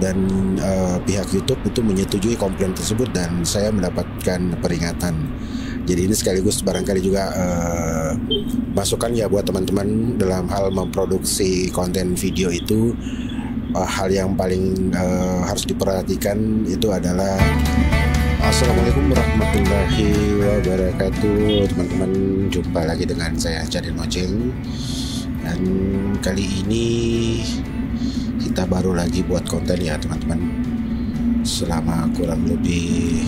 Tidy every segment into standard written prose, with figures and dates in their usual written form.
dan pihak YouTube itu menyetujui komplain tersebut dan saya mendapatkan peringatan. Jadi ini sekaligus barangkali juga masukan ya buat teman-teman dalam hal memproduksi konten video itu. Hal yang paling harus diperhatikan itu adalah Assalamualaikum warahmatullahi wabarakatuh. Teman-teman, jumpa lagi dengan saya Cadel Mojeng. Dan kali ini kita baru lagi buat konten ya teman-teman. Selama kurang lebih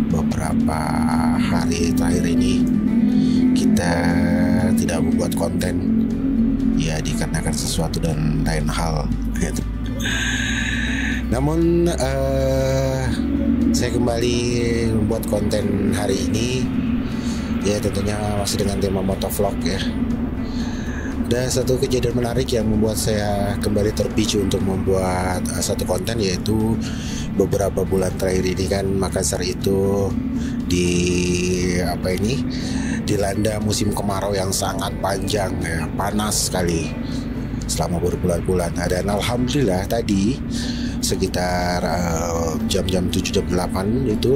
beberapa hari terakhir ini kita tidak membuat konten, ya dikarenakan sesuatu dan lain hal gitu. Namun saya kembali membuat konten hari ini, ya tentunya masih dengan tema motovlog ya. Ada satu kejadian menarik yang membuat saya kembali terpicu untuk membuat satu konten, yaitu beberapa bulan terakhir ini kan Makassar itu dilanda musim kemarau yang sangat panjang ya, panas sekali selama berbulan-bulan. Dan alhamdulillah tadi sekitar jam-jam 7 jam 8 itu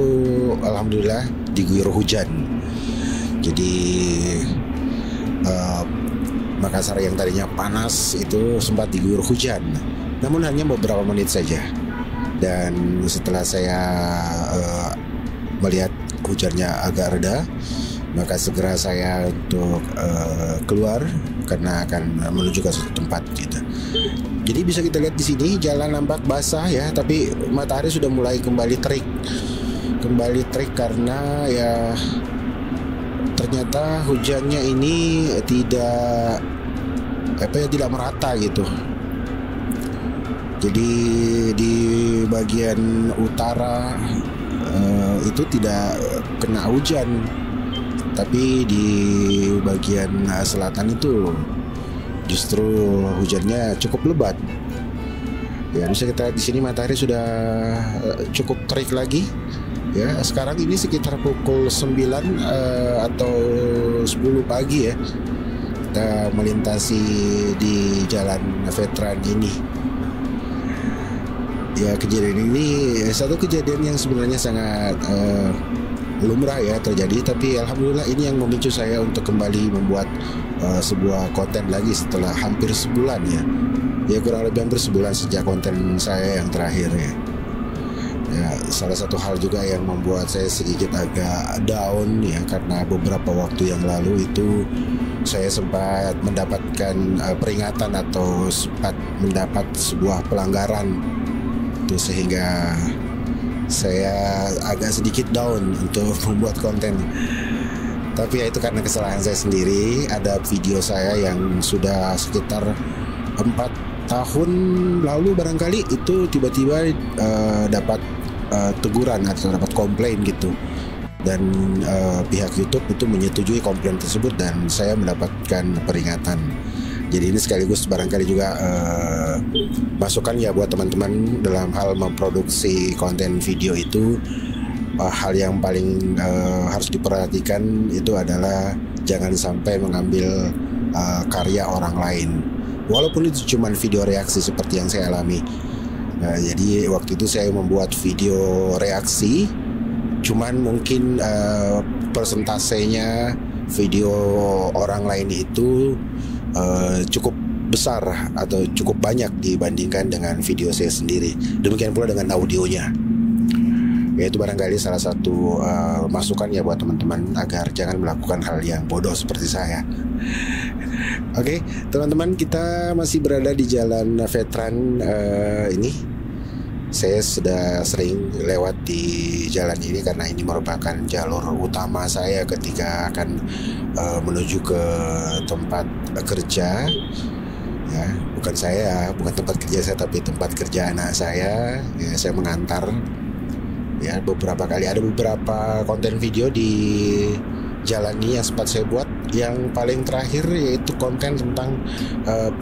alhamdulillah diguyur hujan. Jadi Makassar yang tadinya panas itu sempat diguyur hujan, namun hanya beberapa menit saja. Dan setelah saya melihat hujannya agak reda, maka segera saya untuk keluar karena akan menuju ke suatu tempat gitu. Jadi bisa kita lihat di sini jalan nampak basah ya, tapi matahari sudah mulai kembali terik karena ya ternyata hujannya ini tidak merata gitu. Jadi di bagian utara itu tidak kena hujan, tapi di bagian selatan itu justru hujannya cukup lebat. Ya bisa kita lihat di sini matahari sudah cukup terik lagi. Ya sekarang ini sekitar pukul 9 atau 10 pagi ya. Kita melintasi di jalan veteran ini. Ya kejadian ini satu kejadian yang sebenarnya sangat lumrah ya terjadi, tapi alhamdulillah ini yang memicu saya untuk kembali membuat sebuah konten lagi setelah hampir sebulan ya. Ya kurang lebih hampir sebulan sejak konten saya yang terakhir ya. Ya, salah satu hal juga yang membuat saya sedikit agak down ya, karena beberapa waktu yang lalu itu saya sempat mendapatkan peringatan atau sempat mendapat sebuah pelanggaran itu, sehingga saya agak sedikit down untuk membuat konten. Tapi ya itu karena kesalahan saya sendiri. Ada video saya yang sudah sekitar 4 tahun lalu barangkali itu tiba-tiba dapat teguran atau dapat komplain gitu, dan pihak YouTube itu menyetujui komplain tersebut dan saya mendapatkan peringatan. Jadi ini sekaligus barangkali juga masukan ya buat teman-teman dalam hal memproduksi konten video itu. Hal yang paling harus diperhatikan itu adalah jangan sampai mengambil karya orang lain, walaupun itu cuma video reaksi seperti yang saya alami. Jadi waktu itu saya membuat video reaksi, cuman mungkin persentasenya video orang lain itu cukup besar atau cukup banyak dibandingkan dengan video saya sendiri. Demikian pula dengan audionya. Yaitu barangkali salah satu masukan ya buat teman-teman agar jangan melakukan hal yang bodoh seperti saya. Oke, teman-teman, kita masih berada di jalan veteran ini. Saya sudah sering lewat di jalan ini karena ini merupakan jalur utama saya ketika akan menuju ke tempat kerja. Ya, bukan tempat kerja saya, tapi tempat kerja anak saya. Ya, saya mengantar. Ya, ada beberapa konten video di jalan ini yang sempat saya buat. Yang paling terakhir yaitu konten tentang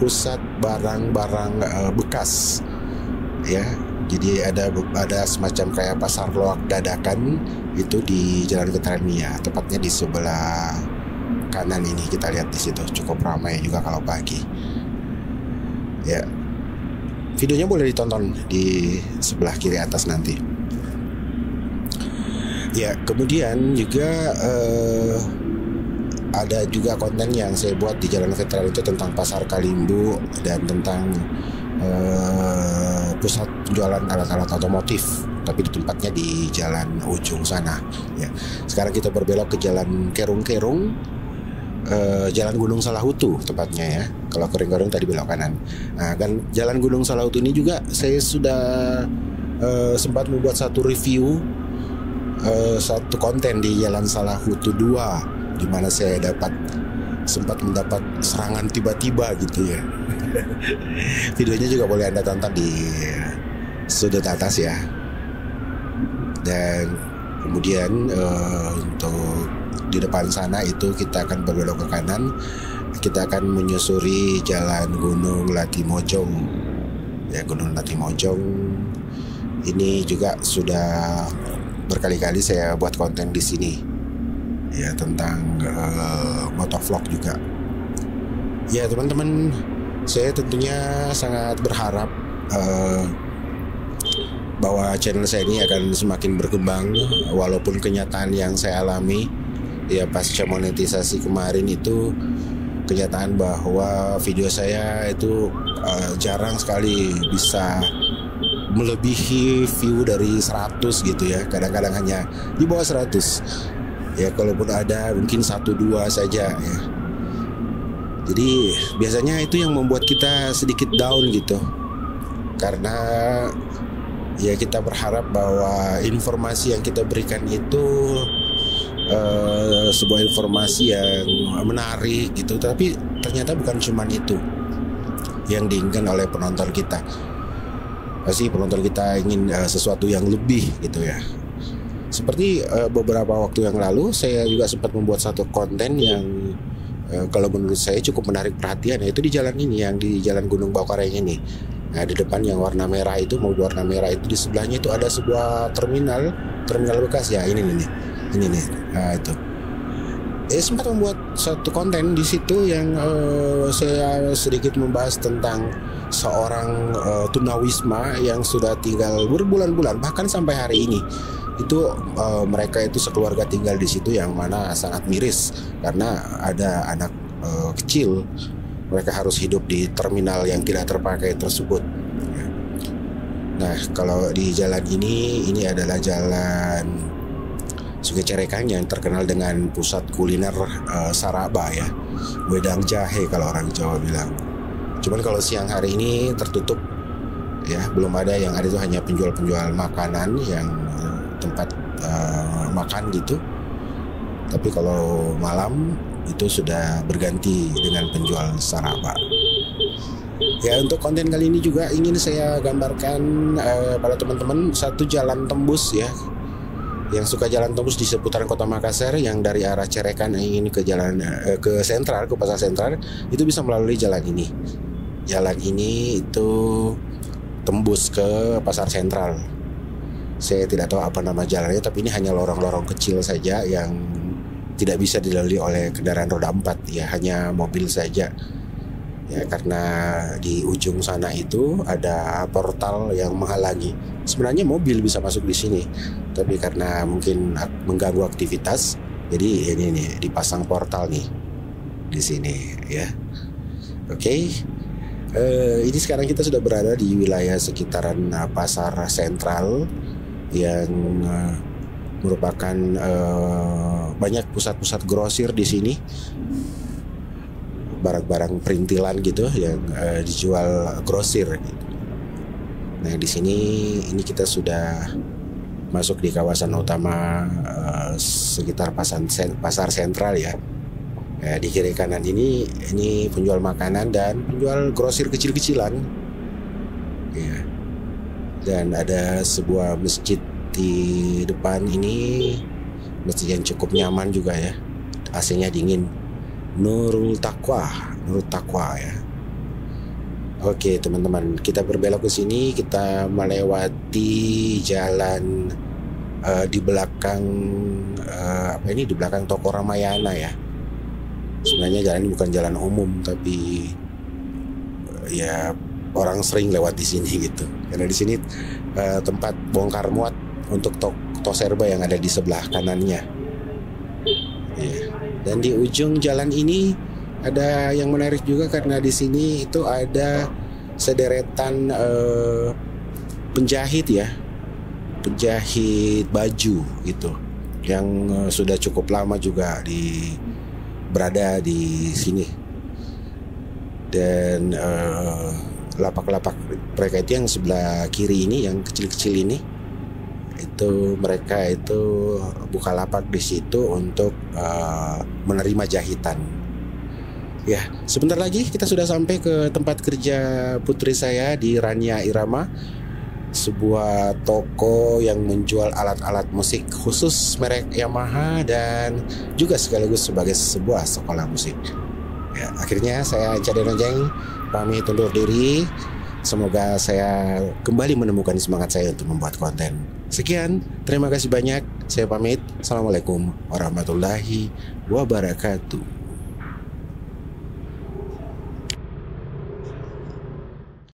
pusat barang-barang bekas. Ya, jadi ada semacam kayak pasar loak dadakan itu di Jalan Veterania, tepatnya di sebelah kanan ini. Kita lihat di situ cukup ramai juga kalau pagi. Ya, Videonya boleh ditonton di sebelah kiri atas nanti. Ya, kemudian juga ada juga konten yang saya buat di Jalan Veteran itu tentang Pasar Kalimbu dan tentang pusat penjualan alat-alat otomotif, tapi di tempatnya di jalan ujung sana. Ya, sekarang kita berbelok ke Jalan Kerung-Kerung, Jalan Gunung Salahutu tepatnya ya. Kalau Kerung-Kerung tadi belok kanan. Nah, kan Jalan Gunung Salahutu ini juga saya sudah sempat membuat satu review, satu konten di Jalan Salahutu 2, di mana saya sempat mendapat serangan tiba-tiba gitu ya. Videonya juga boleh Anda tonton di sudut atas ya. Dan kemudian untuk di depan sana itu kita akan berbelok ke kanan. Kita akan menyusuri Jalan Gunung Latimojong. Ya, Gunung Latimojong ini juga sudah berkali-kali saya buat konten di sini. Ya, tentang motovlog juga. Ya teman-teman, saya tentunya sangat berharap bahwa channel saya ini akan semakin berkembang, walaupun kenyataan yang saya alami ya pasca monetisasi kemarin itu kenyataan bahwa video saya itu jarang sekali bisa melebihi view dari 100 gitu ya. Kadang-kadang hanya di bawah 100. Ya, kalaupun ada mungkin 1-2 saja ya. Jadi biasanya itu yang membuat kita sedikit down gitu. Karena ya kita berharap bahwa informasi yang kita berikan itu sebuah informasi yang menarik gitu. Tapi ternyata bukan cuma itu yang diinginkan oleh penonton kita. Pasti penonton kita ingin sesuatu yang lebih gitu ya. Seperti beberapa waktu yang lalu saya juga sempat membuat satu konten yang kalau menurut saya cukup menarik perhatian, yaitu di jalan ini, yang di Jalan Gunung Bawkareng ini. Nah, di depan yang warna merah itu, mobil warna merah itu, di sebelahnya itu ada sebuah terminal bekas ya. Ini nih. Nah, itu. Sempat membuat satu konten di situ yang saya sedikit membahas tentang seorang tunawisma yang sudah tinggal berbulan-bulan, bahkan sampai hari ini. Itu mereka itu sekeluarga tinggal di situ, yang mana sangat miris karena ada anak kecil. Mereka harus hidup di terminal yang tidak terpakai tersebut. Nah, kalau di jalan ini adalah jalan Sungai Cerekan yang terkenal dengan pusat kuliner Saraba ya, wedang jahe kalau orang Jawa bilang. Cuman kalau siang hari ini tertutup ya, belum ada, yang ada itu hanya penjual-penjual makanan yang tempat makan gitu. Tapi kalau malam itu sudah berganti dengan penjual saraba. Ya, untuk konten kali ini juga ingin saya gambarkan pada teman-teman satu jalan tembus ya, yang suka jalan tembus di seputaran Kota Makassar, yang dari arah Cerekan ingin ke jalan ke sentral, ke pasar sentral, itu bisa melalui jalan ini. Jalan ini itu tembus ke pasar sentral. Saya tidak tahu apa nama jalannya, tapi ini hanya lorong-lorong kecil saja yang tidak bisa dilalui oleh kendaraan roda 4 ya, hanya mobil saja. Ya, karena di ujung sana itu ada portal yang menghalangi. Sebenarnya mobil bisa masuk di sini, tapi karena mungkin mengganggu aktivitas, jadi ini nih dipasang portal nih di sini ya. Oke. Ini sekarang kita sudah berada di wilayah sekitaran pasar sentral, yang merupakan banyak pusat-pusat grosir di sini, barang-barang perintilan gitu yang dijual grosir gitu. Nah, di sini ini kita sudah masuk di kawasan utama sekitar pasar sentral ya. Di kiri kanan ini penjual makanan dan penjual grosir kecil-kecilan ya. Dan ada sebuah masjid di depan ini, masjid yang cukup nyaman juga ya, AC-nya dingin, Nurul Taqwa ya. Oke teman-teman, kita berbelok ke sini, kita melewati jalan di belakang di belakang toko Ramayana ya. Sebenarnya jalan ini bukan jalan umum, tapi ya orang sering lewat di sini gitu. Karena di sini tempat bongkar muat untuk Toserba yang ada di sebelah kanannya. Ya. Dan di ujung jalan ini ada yang menarik juga karena di sini itu ada sederetan penjahit ya, penjahit baju gitu, yang sudah cukup lama juga berada di sini. Dan lapak-lapak mereka itu yang sebelah kiri ini, yang kecil-kecil ini, itu mereka itu buka lapak di situ untuk menerima jahitan. Ya, sebentar lagi kita sudah sampai ke tempat kerja putri saya di Rania Irama, sebuah toko yang menjual alat-alat musik khusus merek Yamaha dan juga sekaligus sebagai sebuah sekolah musik. Ya, akhirnya saya Caden Onjeng pamit undur diri. Semoga saya kembali menemukan semangat saya untuk membuat konten. Sekian, terima kasih banyak. Saya pamit. Assalamualaikum warahmatullahi wabarakatuh.